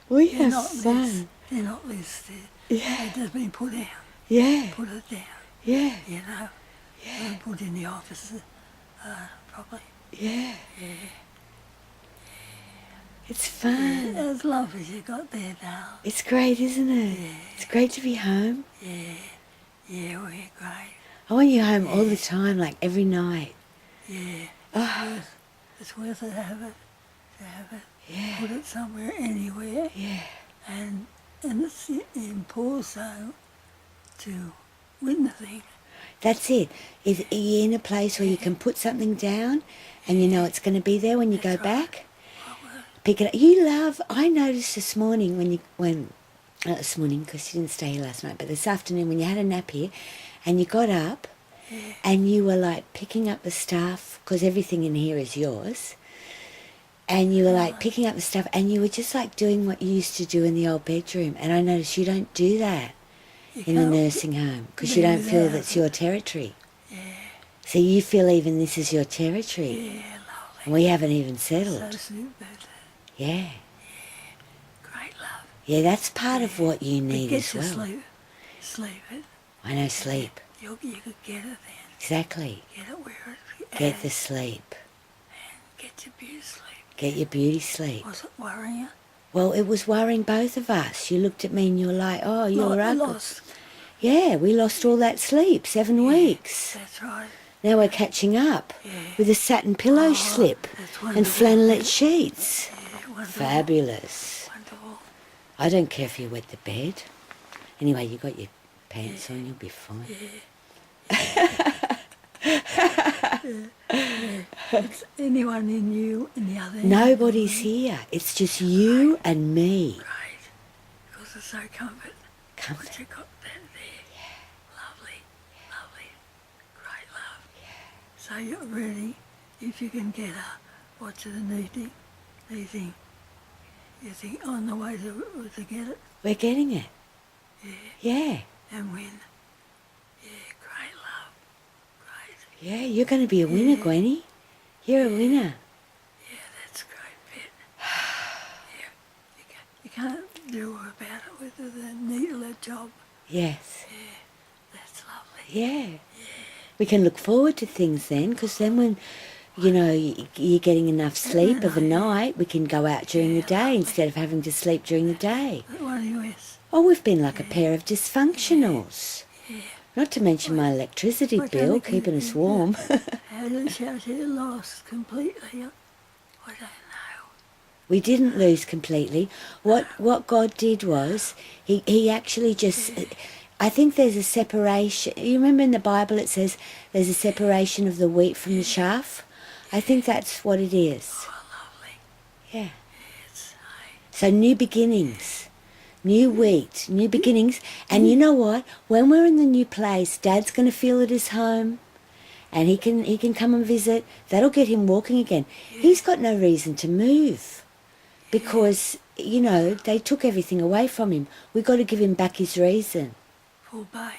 We They're have not fun. they're not listed. Yeah. They've just been put down. Yeah. Put it down. Yeah. You know. Yeah. Put in the office properly. Yeah. Yeah. It's Yeah. fun. As love as you got there, darling. It's great, isn't it? Yeah. It's great to be home. Yeah. Yeah, we're great. I want you home all the time, like every night. Yeah. Oh, It's worth it to have it. To have it. yeah. Put it somewhere, anywhere. Yeah. And it's important to win the thing. That's it. Is are you in a place where you can put something down and you know it's going to be there when you go That's right. back? Pick it up. You love, I noticed this morning not this morning because you didn't stay here last night, but this afternoon when you had a nap here and you got up and you were like picking up the stuff, because everything in here is yours, and you were like picking up the stuff and you were just like doing what you used to do in the old bedroom. And I noticed you don't do that in the nursing home because you don't feel that's your territory. Yeah. So you feel even this is your territory. Yeah, lovely. And we haven't even settled. So super. Yeah. Great love. Yeah, that's part of what you need Get as to well. sleep. Sleep it. I know, sleep. You could get it then. Exactly. Get it where it's Get the sleep. and get your beauty sleep. Get your beauty sleep. Was it worrying you? Well, it was worrying both of us. You looked at me and you were like, oh, you're ugly. Lost. Yeah, we lost all that sleep, 7 weeks. That's right. Now we're catching up Yeah. with a satin pillow slip That's and wonderful. flannelette sheets. Yeah, wonderful. Fabulous. Wonderful. I don't care if you wet the bed. Anyway, you got your pants on, you'll be fine. It's anyone in you in the other end. Nobody's here. It's just you and me. Great. Because it's so comfort. Comfort. But you got that there. Yeah. Lovely. Lovely. Great love. Yeah. So you're ready. If you can get up, what's the needing? You think on the way to get it? We're getting it. Yeah. Yeah. And win. Yeah, great love. Great. Yeah, you're going to be a winner, Gwenny. You're a winner. Yeah, that's a great bit. Yeah. You can't do about it with the needle job. Yes. Yeah, that's lovely. Yeah. We can look forward to things then, because then when, you know, you're getting enough sleep of a night, we can go out during the day instead of having to sleep during the day. What are you with? Oh, we've been like a pair of dysfunctionals. Yeah. Not to mention my electricity bill, keeping us warm. How did you lost completely? I don't know. We didn't lose completely. What God did was, he actually just, I think there's a separation. You remember in the Bible it says there's a separation of the wheat from the chaff? I think that's what it is. Oh, lovely. Yeah. It's So new beginnings, new wheat, new beginnings. And you know what? When we're in the new place, Dad's going to feel it his home. And he can come and visit. That'll get him walking again. He's got no reason to move because, you know, they took everything away from him. We've got to give him back his reason. full bay.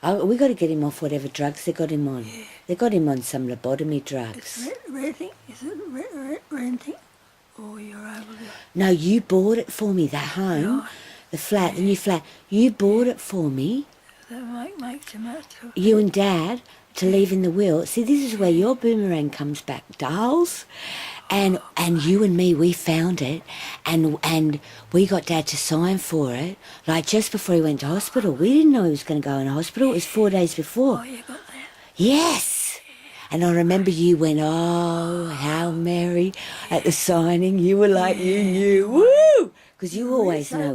We've got to get him off whatever drugs they got him on. Yeah. They got him on some lobotomy It's drugs. renting? Is it renting? Or you're able to... No, you bought it for me, that home, Right. the flat, the new flat. You bought it for me, That makes too much of it. you and Dad, to leave in the will. See, this is where your boomerang comes back, dolls. And you and me, we found it, and we got Dad to sign for it, like just before he went to hospital. We didn't know he was going to go in hospital. It was 4 days before. Oh, you got that? Yes. And I remember you went, oh, how merry at the signing. You were like, you knew, woo! Because you always know.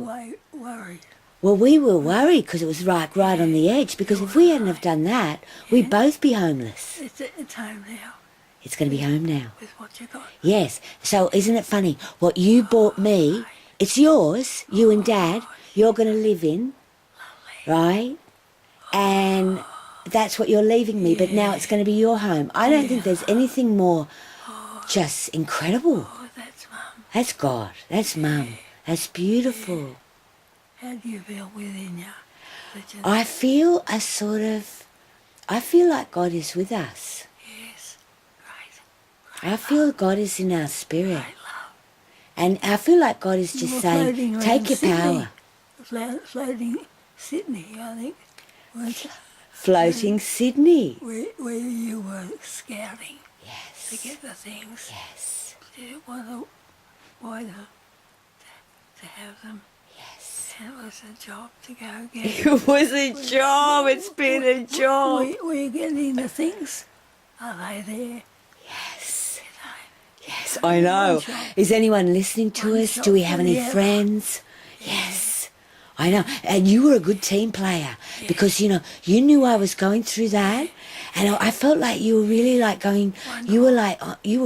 Worried. Well, we were worried because it was right on the edge. Because if we hadn't have done that, we'd both be homeless. It's home now It's going to be home now. with what you got. Yes. So isn't it funny? What you bought me, it's yours, you and Dad, you're going to live in, right? And that's what you're leaving me, but now it's going to be your home. I don't think there's anything more just incredible. Oh, that's Mum. That's God. That's Mum. That's beautiful. How do you feel within you? I feel I feel like God is with us. Yes. Great. I feel God is in our spirit. Great love. And I feel like God is You just were saying, floating take around your Sydney. power. Floating Sydney, I think, weren't you? Floating Sydney. Where you were scouting to Yes. get the things. Yes. Did you want to have them? Yes. And it was a job to go get. It was a job. It's been a job. Were you getting the things? Are they there? Yes. You know, Yes, I know. One shot. Is anyone listening to One us? shot Do we for have the any other. friends? Yes. I know. And you were a good team player because, you know, you knew I was going through that. And I felt like you were really like going, you were like, you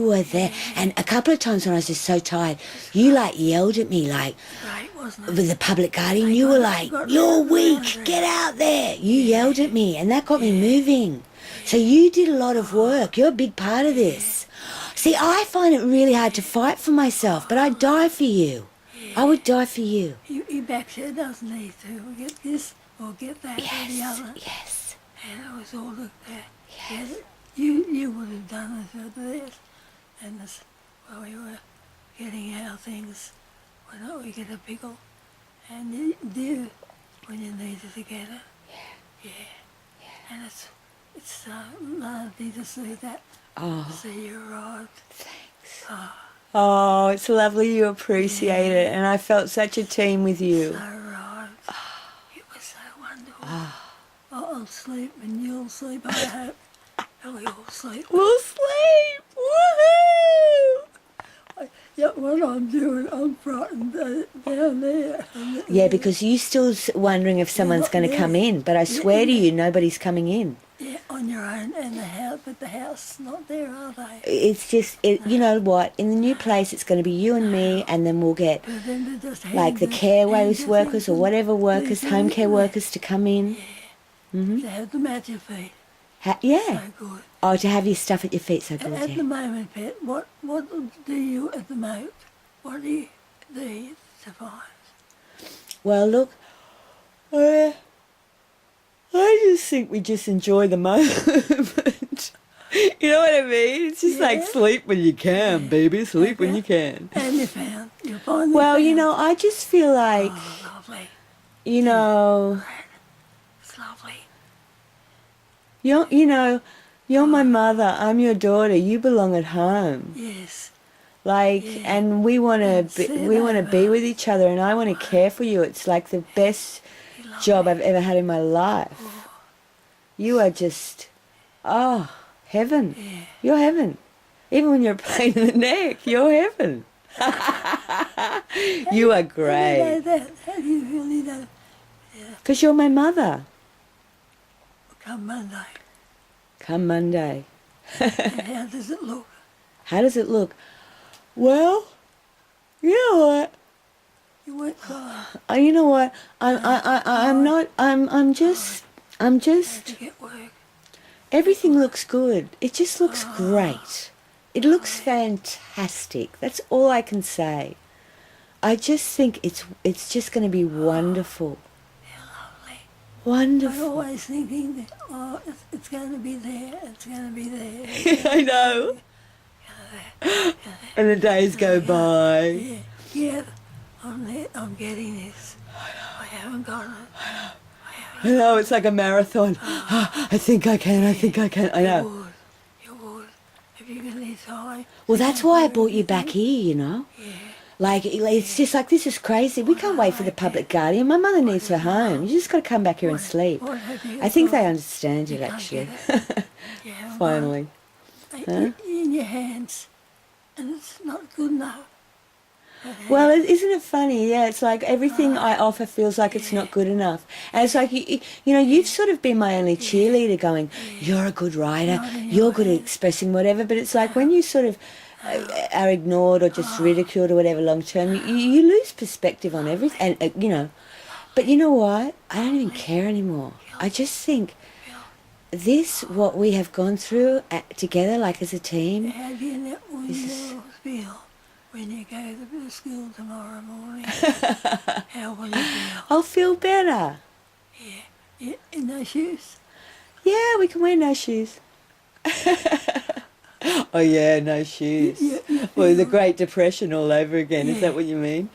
were there. And a couple of times when I was just so tired, you like yelled at me like, great, wasn't it? with the public guardian, you were like, you're weak, get out there. You yelled at me and that got me moving. So you did a lot of work. You're a big part of this. See, I find it really hard to fight for myself, but I'd die for you. I would die for you. He backs you, doesn't he, to get this or get that or the Yes, other. yes, And it was all looked at. yes. You would have done it for this. And this, while we were getting our things, why don't we get a pickle? And you do when you needed to get it. Yeah. And it's lovely to see that. Oh, See you arrived. thanks. Oh, Oh, it's lovely you appreciate it. And I felt such a team with you. so arrived. It was so wonderful. I'll sleep and you'll sleep, I hope. And we all sleep. We'll sleep. Woohoo! Yeah, what I'm doing, I'm frightened down there. Yeah, because you're still wondering if someone's going to come in. But I swear to you, nobody's coming in. Yeah, on your own, and the house, but the house is not there, are they? It's just, you know what, in the new place it's going to be you and me, and then we'll get But then they just like the careways workers or whatever workers, home care workers to come in. To have them at your feet. Yeah. So good. Oh, to have your stuff at your feet so good, At yeah. the moment, Pet, what do you at the moment? What do you need to find? Well, look, I just think we just enjoy the moment. You know what I mean? It's just like Yeah. sleep when you can, baby. Sleep when you can. And you finally Well, found. you know, I just feel like, Oh, lovely. you know, It's lovely. you're my mother. I'm your daughter. You belong at home. Yes. Like, Yeah. and we want And to see we want to that be about- with each other, and I want to care for you. It's like the best You love job me. I've ever had in my life. You are just, oh, heaven. Yeah. You're heaven. Even when you're a pain in the neck, you're heaven. You are How do you know great. that? How do you really know? Because you're my mother. Come Monday. Come Monday. And how does it look? How does it look? Well, you know what? You won't cry. You know what? I'm not. I'm just. To get work. Everything looks good. It just looks great. It looks fantastic. That's all I can say. I just think it's just going to be wonderful. They're lovely. I'm Wonderful. always thinking that, it's going to be there. It's going to be there. I know. And the days go by. Yeah. Yeah. I'm getting this. I haven't got it. I know, it's like a marathon. I think I can, I think I can. I know. You would. If you're going to die. Well, that's why I brought you back here, you know. Yeah. Like, it's just like, this is crazy. We can't wait for the public guardian. My mother needs her home. You just got to come back here and sleep. What have you I think got? they understand it, You can't actually. get it. You haven't got Finally. it in your hands. And it's not good enough. Well, isn't it funny? Yeah, it's like everything I offer feels like it's not good enough. And it's like, you know, you've sort of been my only cheerleader going, you're a good writer, you're good at expressing whatever. But it's like when you sort of are ignored or just ridiculed or whatever long term, you lose perspective on everything. And, you know, but you know what? I don't even care anymore. I just think what we have gone through together, like as a team, How do you know when This you is- feel when you go to school tomorrow morning? How will you feel? I'll feel better. In those shoes? Yeah, we can wear no shoes. Oh yeah, no shoes. You Well, the feel- Great Depression all over again. Is that Yeah. what you mean?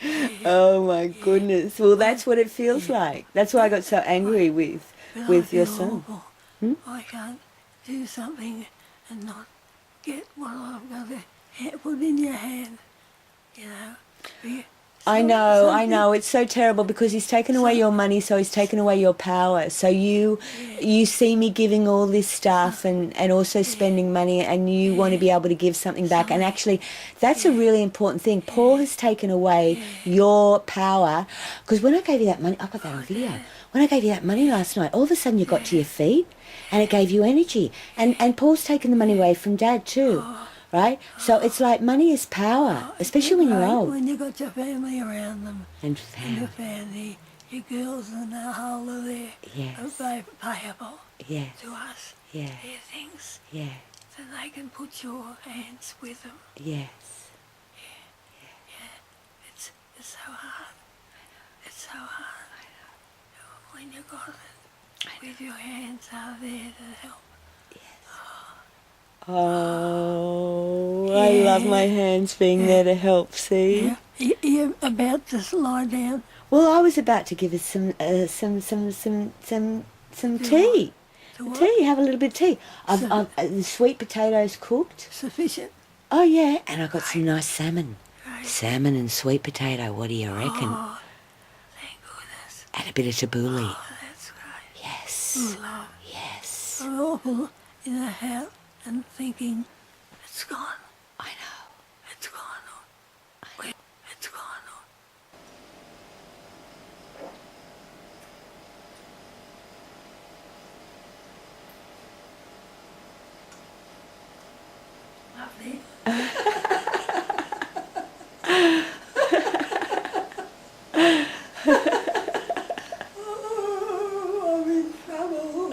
Oh my goodness. Well, that's what it feels like. That's why I got so angry with But I your feel son. awful. I can't do something and not get what I've got to put in your hand, you know. Be- I some- know, I something- know. It's so terrible because he's taken away your money, so he's taken away your power. So you see me giving all this stuff and also spending money, and you want to be able to give something back. And actually, that's a really important thing. Paul has taken away your power, because when I gave you that money, I've got that on video. When I gave you that money last night, all of a sudden you got to your feet, and it gave you energy. And Paul's taken the money away from Dad too. Right? So it's like money is power, especially when you're Right, old. when you got your family around them, And and your family, your girls and the whole of their Yes. they payable Yes, to us, yeah, their things, yeah, so they can put your hands with them. yes. It's so hard. It's so hard. When you got it, with your hands out there to help. Oh, I love my hands being there to help, see? Yeah, you're about to lie down. Well, I was about to give us some tea. To what? Tea, have a little bit of tea. The sweet potatoes cooked. Sufficient. Oh, yeah, and I got some nice salmon. Right. Salmon and sweet potato, what do you reckon? Oh, thank goodness. And a bit of tabbouleh. Oh, that's great. Yes, Oh, love. yes. I'm awful in the house and thinking, it's gone. I know. It's gone. Wait, it's gone. Lovely. Oh, I'm in trouble.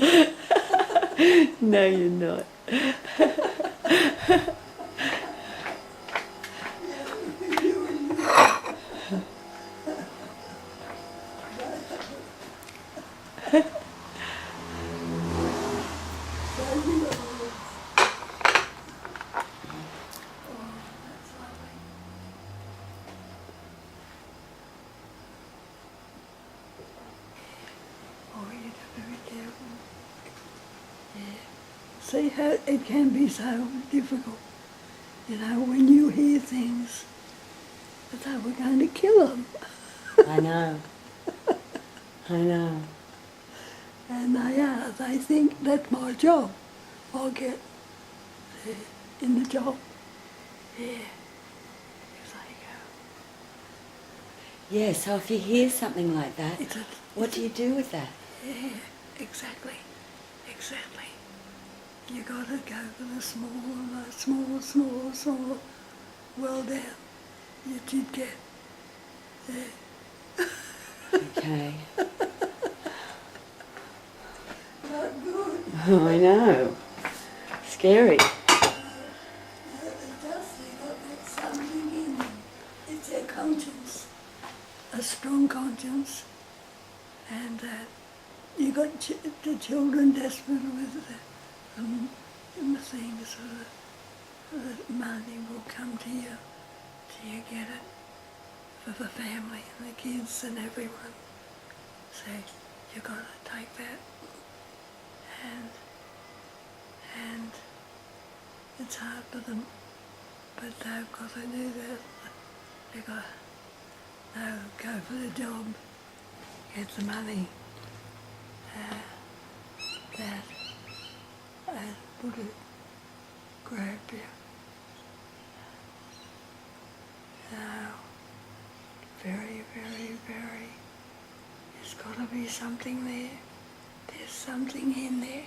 No, you're not. Oh, you have to be very careful. Yeah. See how it can be so difficult. You know, when you hear things that they were going to kill them, I know. I know. and they are. They think that's my job. I'll get in the job. Yeah. If they go. Yeah, so if you hear something like that, It's a, what do you do with that? yeah, exactly. Exactly. You got to go for the small, well down. You did get. Yeah. Okay. Not good. I know. Scary. Just they got that something in them. It's their conscience. A strong conscience. And you got the children desperate with the things so the money will come to you till you get it for the family and the kids and everyone. So you got to take that and it's hard for them, but they've got to do that. They've got to go for the job, get the money, that and put it, grab you. Now, very, there's got to be something there. There's something in there.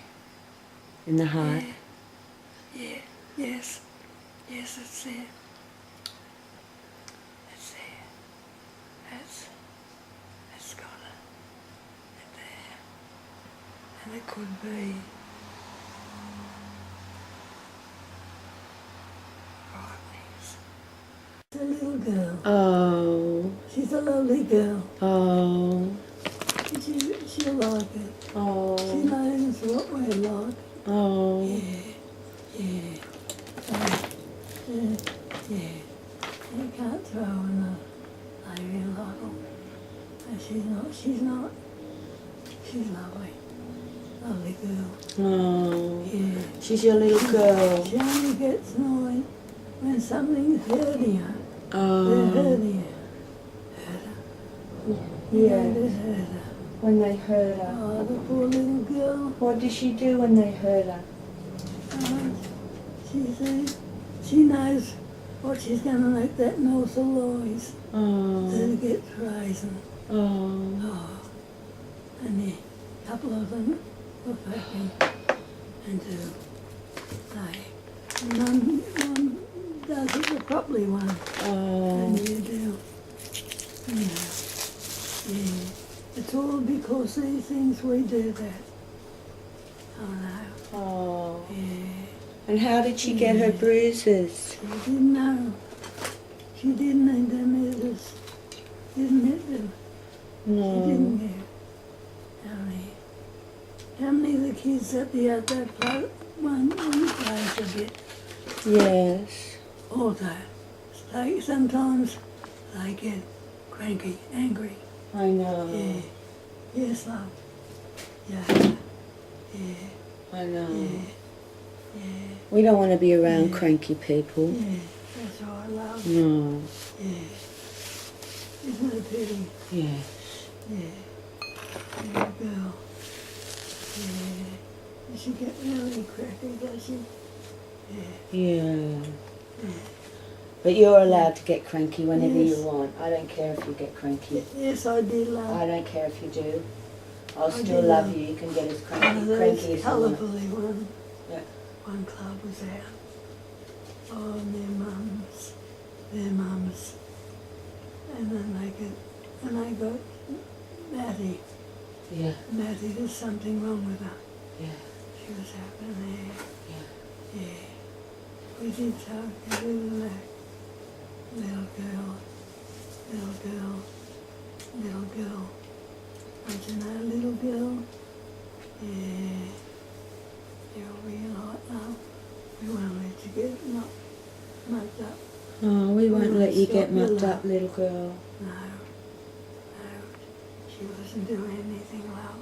In the heart. Yeah, yes, it's there. It's there. It's got it there. And it could be Rodney's. It's a little girl. Oh. She's a lovely girl. Oh. She'll like it. She Oh. knows what we're like. Oh. Yeah. she's not. She's not. She's lovely. Lovely girl. Oh, Yeah. she's your little girl. She only gets annoyed when something's hurting her. They're Oh, hurting her. Hurt her. yeah, They hurt her. when they hurt her. Oh, the poor little girl. What does she do when they hurt her? She says she knows what she's going to make that morsel noise. Oh, Then it gets rising. oh, Oh, and a couple of them were packing and say, Mum does it the properly one, and oh, you do. You know, yeah. It's all because these things we do that. Oh no, oh. yeah. And how did she get her bruises? She didn't know. She didn't need them either. Didn't hit them. She No. didn't get how many of the kids at the other one plays a bit. Yes. Also, sometimes they get cranky, angry. I know. Yeah. Yes, love. Yeah. Yeah. I know. Yeah. Yeah. We don't want to be around Yeah. cranky people. Yeah. That's all I love. No. Yeah. Isn't it a pity? Yeah. Yeah. Little girl. Yeah. Does she get really cracky, does she? Yeah. Yeah. Yeah. But you're allowed to get cranky whenever Yes. you want. I don't care if you get cranky. Yes, I did love. I don't care if you do. I'll I still do love love- you. You can get as One of cranky those as you want. colourfully one. Yeah. One club was out. Oh, and their mums. And then I got Matty. Yeah. Matty, there's something wrong with her. Yeah. She was having there. Yeah. Yeah. We did talk to little girl. Don't you know, little girl? Yeah. You're real hot now. We won't let you get mucked up. Oh, we won't let you get Stop your mucked love. up, little girl. No. She wasn't doing anything well.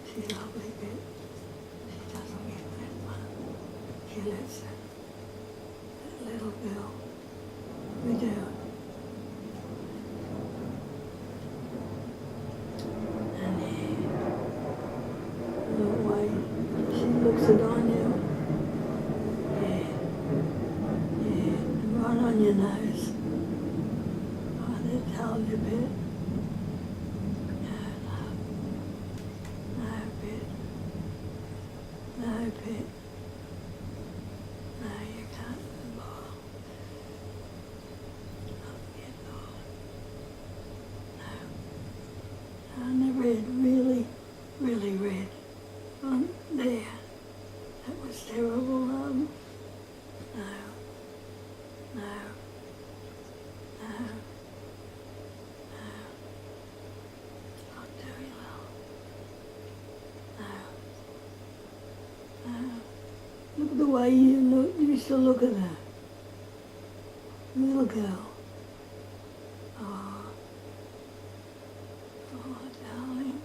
She's lovely bit. She doesn't get that one. She lets that little girl. We do. And the way she looks at on you. Yeah. Yeah. And right on your nose. Oh, they told you a bit. No, love. No, bit. No, bit. No, you can't. Oh. Not yet, Lord. No. And the red, really, really red. On there. That was terrible, love. No. No. No. No. Not very well. No. No. Look at the way you used to look at her. Little girl. Oh. Oh, darling.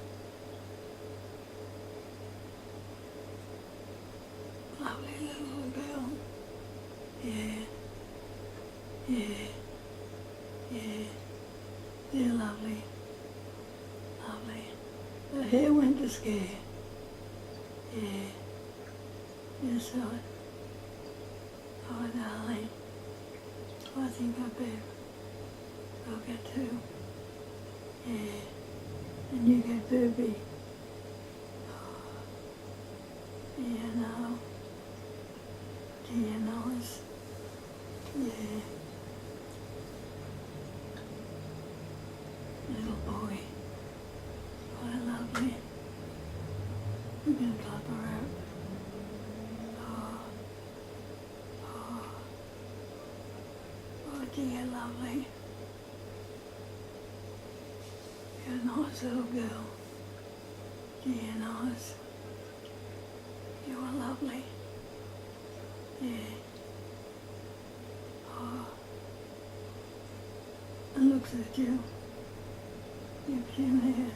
Lovely little girl. Yeah. Yeah. Yeah. They're lovely. Lovely. Her hair went to scare. Yeah. Yes, oh, darling. I think I better go get two. Yeah. And you get Burby. Oh. Yeah, no. Do you know us? Yeah. Little boy. Oh, lovely. We can clap her out. Oh. Oh. Oh, dear, lovely. You're a nice little girl. Dear, nice. You are lovely. Yeah. Oh. And looks at you. Keeps him here.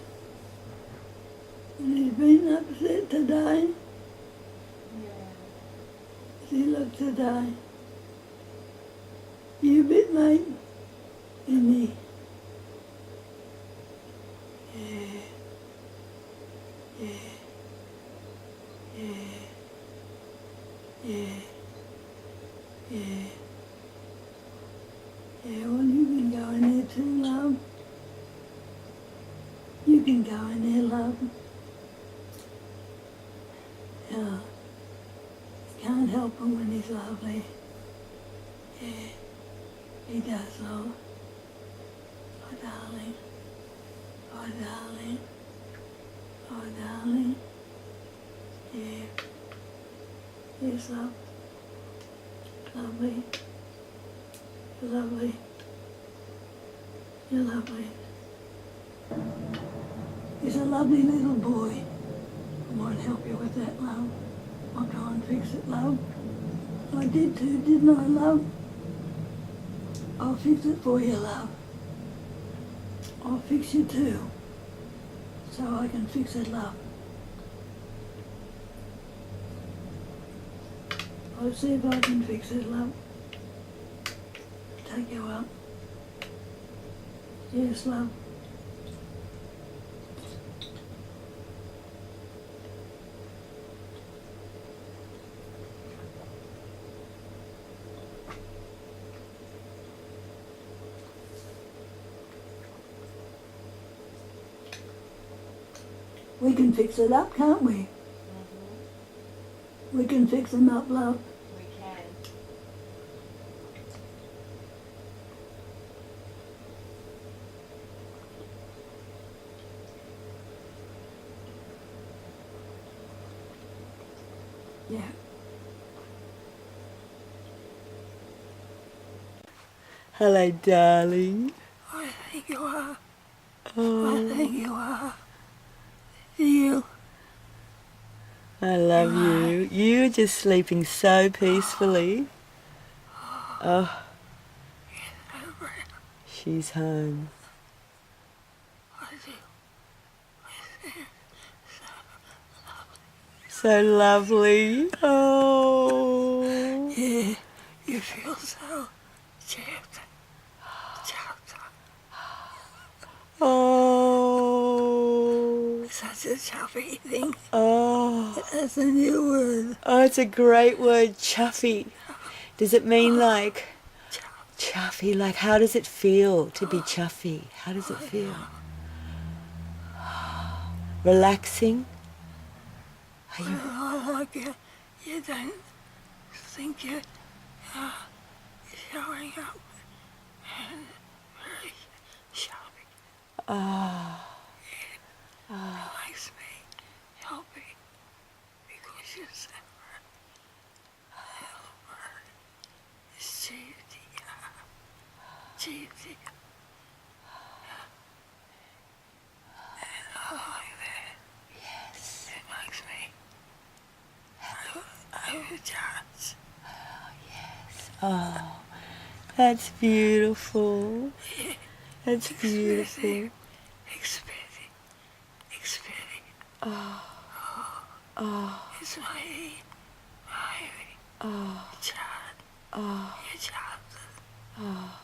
And he's been upset today. He looked today. You bit mate, isn't he? Yeah. Yeah. Yeah. Yeah. Yeah. Yeah, well you can go in there too, love. You can go in there, love. Yeah. Can't help him when he's lovely. Yeah. He does though. Oh darling. Oh darling. Oh darling. Yeah. Yes, love. Lovely. You're lovely. You're lovely. He's a lovely little boy. I won't help you with that, love. I'll go and fix it, love. I did too, didn't I, love? I'll fix it for you, love. I'll fix you too. So I can fix it, love. I'll see if I can fix it, love. Take you up. Yes, love. We can fix it up, can't we? We can fix them up, love. We can. Yeah. Hello, darling. I think you are. Oh, I think you are. You. I love you. You're just sleeping so peacefully. Oh, she's home. I do. So lovely. Oh. Yeah. You feel so chipped. Oh. Such a chuffy thing. Oh. That's a new word. Oh, it's a great word, chuffy. Does it mean like chuffy? Like how does it feel to be chuffy? How does it feel? Relaxing? Are you? Oh, like you don't think you're showing up and very sharpy. Oh. It makes me happy because you're so cheesy. And I like that. Yes. It makes me overcharged. Oh, that's beautiful. That's beautiful. Expecting. Oh. Oh. It's my Oh. child. Oh. Your child. Oh.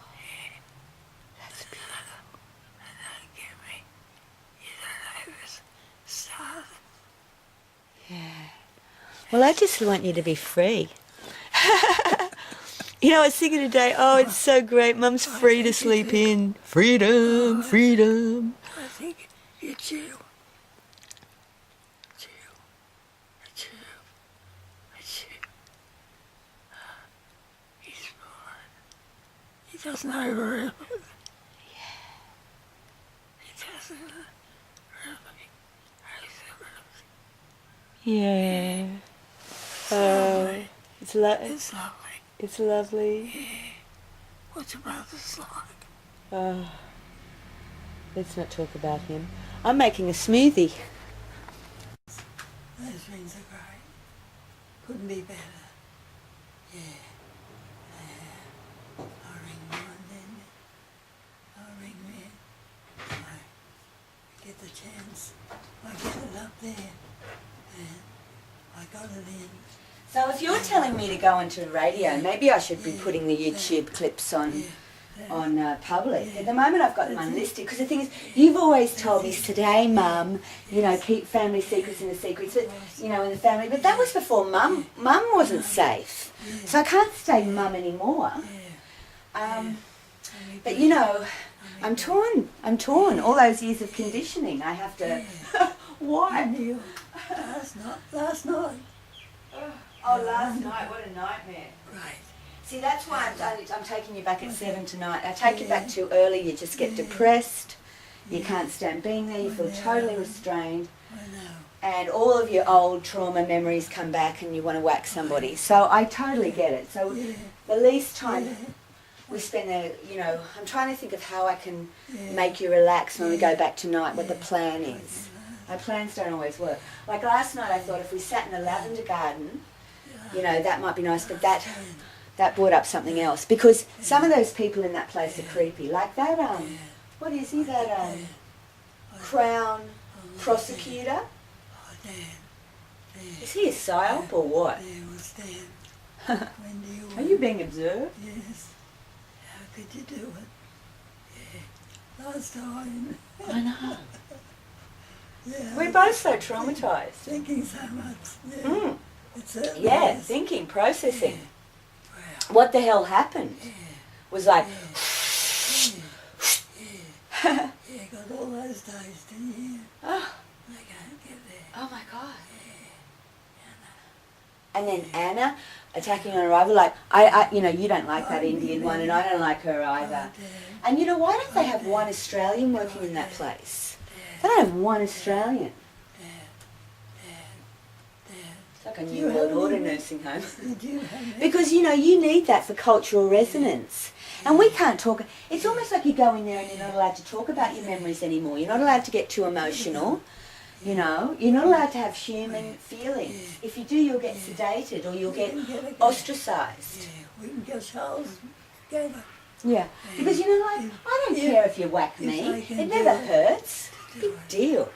That's beautiful. Don't give me. You don't overstart. Yeah. Well, I just want you to be free. You know, I was thinking today, oh, it's so great. Mum's free to sleep in. Freedom, freedom. I think you chew. He's fine. He doesn't overrule. He doesn't really. Yeah. Oh, it's It's lovely. it's lovely. What's your brother's like? Oh, let's not talk about him. I'm making a smoothie. Those rings are great. Couldn't be better. Yeah. I'll ring mine then. I'll ring me. No. chance, I get it up there, and I got it in. So if you're telling me to go onto radio, maybe I should be putting the YouTube clips on public. At the moment I've got them unlisted because the thing is, you've always told me today, Mum, you know, keep family secrets in the secrets, but, you know, in the family. But that was before Mum wasn't safe, so I can't stay Mum anymore. But you know, I'm torn. All those years of conditioning, I have to. Why? You, last night. Oh, last night, what a nightmare. Right. See, that's why I'm taking you back at 7 tonight. I take you back too early, you just get depressed, you can't stand being there, you feel totally restrained, I know. and all of your old trauma memories come back and you want to whack somebody. So I totally get it. So the least time we spend there, you know, I'm trying to think of how I can make you relax when we go back tonight, what the plan is. My plans don't always work. Like last night I thought if we sat in a lavender garden, you know, that might be nice, but that brought up something else. Because some of those people in that place are creepy. Like that, what is he, that Crown prosecutor? Oh, Dan. Is he a psyop or what? Dan was Dan. Are you being observed? Yes. How could you do it? Yeah. Last time. I know. Yeah. We're both so traumatised. Thinking so much. Yeah. Mm. It's a Yeah, thinking, processing. Wow. What the hell happened Yeah. was like, Yeah, got all those days, didn't you? oh, I can't get there. oh my God. And then Anna attacking on arrival, like, I you know, you don't like that Indian one and I don't like her either. And you know, why don't they have one Australian working in that place? They don't have one Australian. It's like a New World Order nursing home. Because, you know, you need that for cultural resonance. And we can't talk. It's almost like you go in there and you're not allowed to talk about your memories anymore. You're not allowed to get too emotional. You know, you're not allowed to have human feelings. If you do, you'll get sedated or you'll get ostracised. Yeah, we can get ourselves together. Yeah, because you know, like, I don't care if you whack me. It never hurts. Big deal.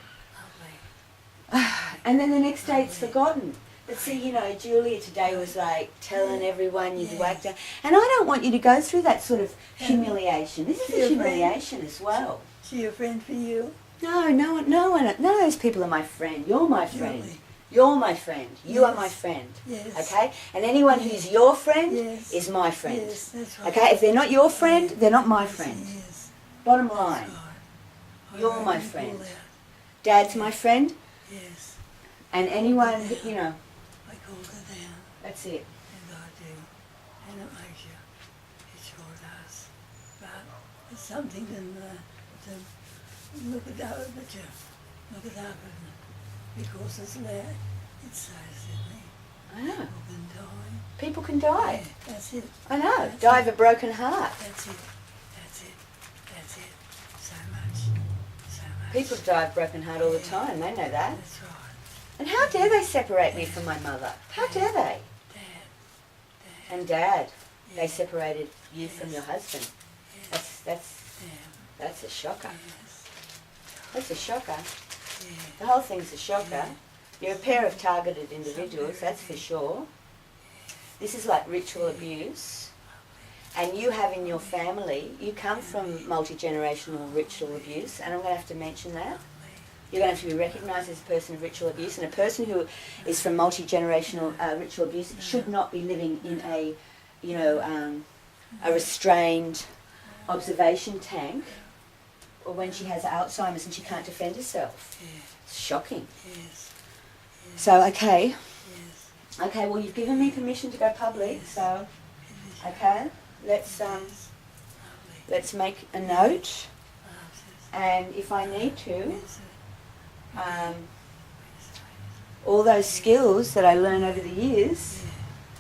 And then the next day it's forgotten. But see, you know, Julia today was like telling everyone you'd whacked her. And I don't want you to go through that sort of humiliation. This is a humiliation as well. She a friend for you? No, none of those people are my friend. You're my friend. Really? You're my friend. You are my friend. Yes. Okay? And anyone who's your friend Yes. is my friend. Yes, that's right. Okay? If they're not your friend, they're not my friend. Yes. Bottom That's line. right. You're I my really friend. pull out. Dad's my friend, Yes. and anyone, you know, I called her down, that's it. and I do. And it makes you, it sure does. But it's something to look it over, but you look it up, and because it's there, it's so silly. I know. People can die. People can die. Yeah, that's it. I know. That's Die it. of a broken heart. That's it. That's it. That's it. So much. So much. People die of broken heart all the time. They know that. That's right. And how dare they separate me from my mother? How dare they? Dad. And Dad, they Yes. separated you from your husband. Yes. That's a shocker. Yes. That's a shocker. Yeah. The whole thing's a shocker. You're a pair of targeted individuals, that's for sure. This is like ritual abuse. And you have in your family, you come from multi-generational ritual abuse, and I'm going to have to mention that. You're going to have to be recognised as a person of ritual abuse, and a person who is from multi-generational ritual abuse should not be living in a, you know, a restrained observation tank, or when she has Alzheimer's and she can't defend herself. It's shocking. Yes. So, okay. Yes. Okay, well, you've given me permission to go public, so, okay, let's make a note, and if I need to, all those skills that I learn over the years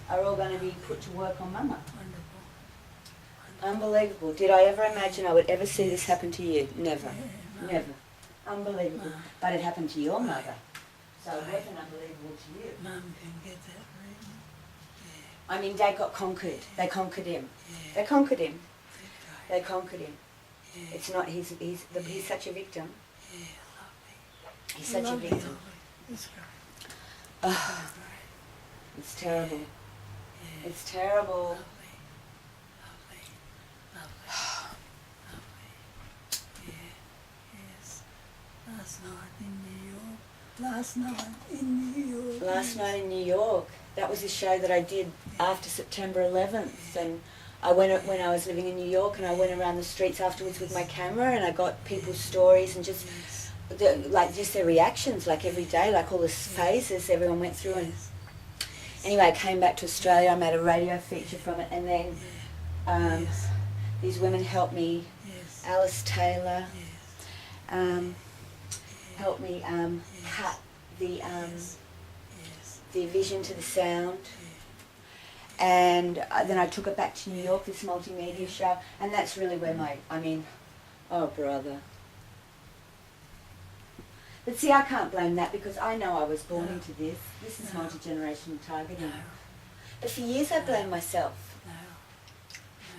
are all going to be put to work on Mama. Unbelievable. Did I ever imagine I would ever see this happen to you? Never. Never. Unbelievable. But it happened to your mother. So it wasn't unbelievable to you. Mum can get that reading. I mean, Dad got conquered. They conquered him. Yeah. They conquered him. That's right. They conquered him. Yeah. It's not, he's such a victim. Yeah, lovely. He's such a Lovely, victim. lovely. It's great. Oh, So great. it's terrible. Yeah. It's terrible. Lovely. Lovely. Lovely. Yeah. Yes. Last night in New York. Last night in New York. Last night in New York. That was a show that I did after September 11th, and I went when I was living in New York, and I went around the streets afterwards with my camera, and I got people's stories and just just their reactions, like every day, like all the phases everyone went through. And anyway, I came back to Australia. I made a radio feature from it, and then these women helped me. Yes. Alice Taylor Yes. helped me cut the Yes. vision to the sound. And then I took it back to New York, this multimedia show, and that's really where oh brother. But see, I can't blame that because I know I was born into this. This is multi-generational targeting. No. But for years I blamed myself. No.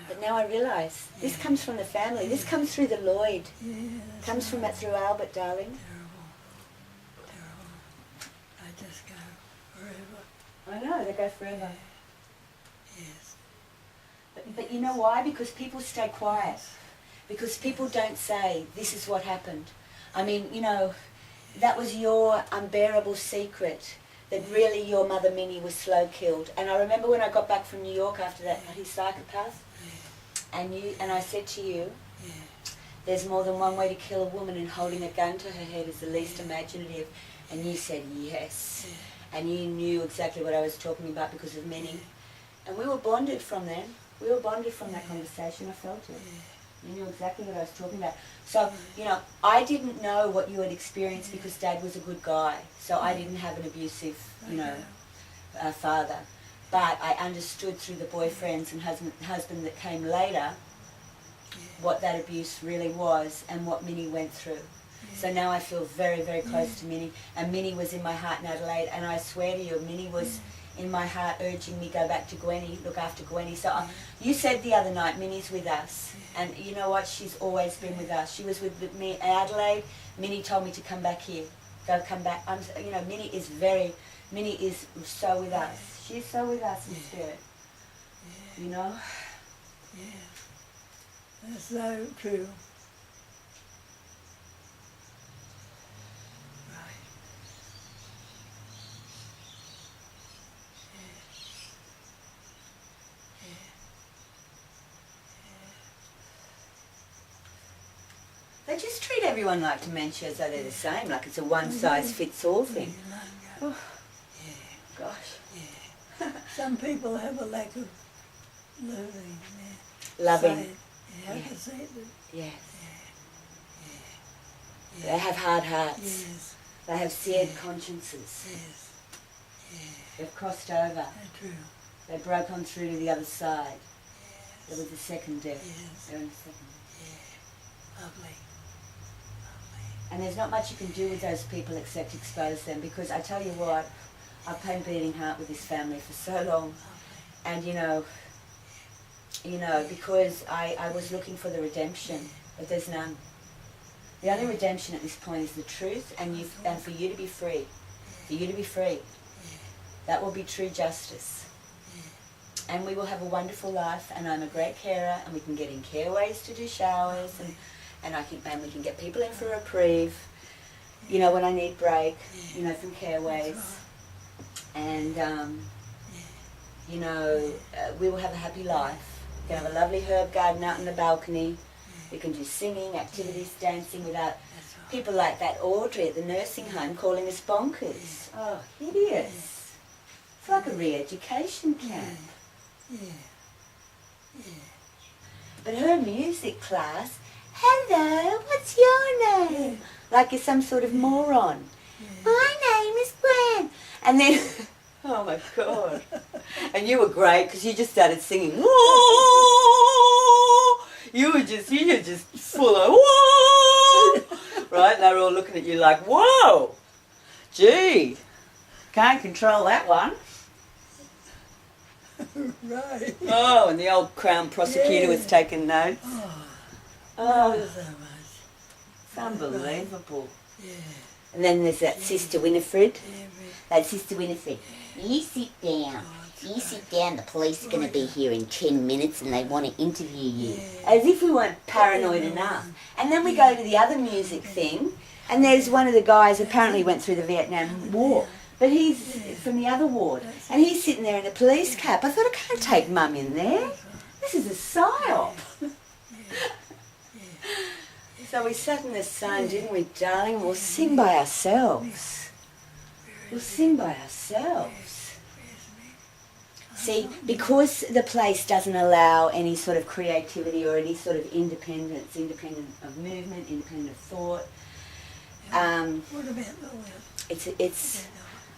But now I realise this comes from the family. This comes through the Lloyd. Yeah. That's Comes from right. that through Albert, darling. Terrible. Terrible. I just go forever. I know, they go forever. Yes. But you know why? Because people stay quiet. Because people don't say, this is what happened. I mean, you know, that was your unbearable secret, that really your mother Minnie was slow killed. And I remember when I got back from New York after that bloody psychopath, and I said to you, Yeah. there's more than one way to kill a woman, and holding a gun to her head is the least imaginative. And you said yes. And you knew exactly what I was talking about because of Minnie. And we were bonded from then. We were bonded from that conversation. I felt it. You knew exactly what I was talking about. So, you know, I didn't know what you had experienced because Dad was a good guy. So I didn't have an abusive, father. But I understood through the boyfriends and husband that came later what that abuse really was and what Minnie went through. So now I feel very, very close to Minnie. And Minnie was in my heart in Adelaide. And I swear to you, Minnie was in my heart urging me go back to Gwenny, look after Gwenny. So you said the other night, Minnie's with us. And you know what? She's always been with us. She was with me in Adelaide. Minnie told me to come back here. Come back. Minnie is so with us. She's so with us in spirit. You know? Yeah. That's so true. Right. They just treat everyone like dementia as though they're the same, like it's a one-size-fits-all thing. Oh, gosh. Yeah. Some people have a lack of loving. Loving. Yeah, I can say it. Yes. They have hard hearts. Yes. They have seared consciences. Yes. They've crossed over. That's true. They broke on through to the other side. There was the second death. Yes. They're in the second death. Yeah. Lovely. And there's not much you can do with those people except expose them, because I tell you what, I've pain beating heart with this family for so long. And you know, because I was looking for the redemption, but there's none. The only redemption at this point is the truth, and for you to be free. For you to be free. That will be true justice. And we will have a wonderful life, and I'm a great carer, and we can get in careways to do showers, and we can get people in for a reprieve, you know, when I need break, you know, from careways. And, we will have a happy life. We can have a lovely herb garden out in the balcony. We can do singing, activities, dancing without people like that Audrey at the nursing home calling us bonkers. Oh, hideous. It's like a re-education camp. But her music class, hello, what's your name? Like you're some sort of moron. My name is Gwen. And then, oh my God. And you were great because you just started singing. Whoa! You were just full of whoa! Right? And they were all looking at you like, whoa! Gee, can't control that one. Right. Oh, and the old Crown prosecutor was taking notes. Oh, Oh, so much. it's unbelievable. Yeah. And then there's that Sister Winifred. Every, That Sister Winifred. You sit down. You sit down. The police are going to be here in 10 minutes and they want to interview you. Yeah. As if we weren't paranoid enough. And then we go to the other music thing, and there's one of the guys apparently went through the Vietnam War. But he's from the other ward. And he's sitting there in a police cap. I thought, I can't take Mum in there. This is a psyop. So we sat in the sun, didn't we, darling? We'll sing by ourselves. We'll sing by ourselves. See, because the place doesn't allow any sort of creativity or any sort of independence, independent of movement, independent of thought. what about the left? It's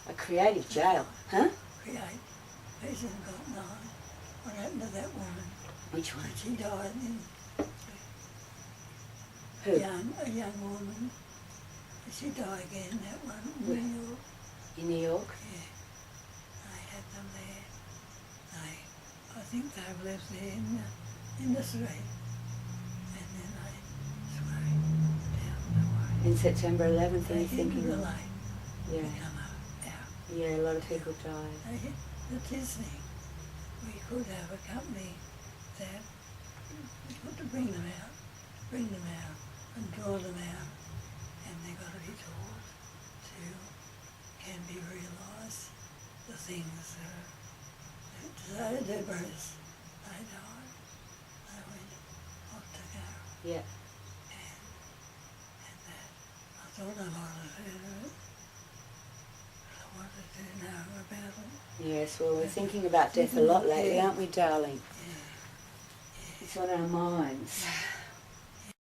a creative jail, huh? Create. Person got nine. What happened to that woman? Which one? She died in Who? a young woman. She died again, that one in Where? New York. In New York? Yeah. They had them there. I think they've lived there in the street. And then they sway down the way. In September 11th, are They you hit thinking the of? lake. Yeah. They come out. Yeah, a lot of people died. They hit the Disney. We could have a company that we got to bring them out and draw them out, and they got to be taught to can be realised the things that the birds they died. They went off to go, Yeah. and that I thought I wanted to do it. I wanted to know about it. Yes, well, we're thinking about death a lot lately, aren't we, darling? Yeah. It's on our minds.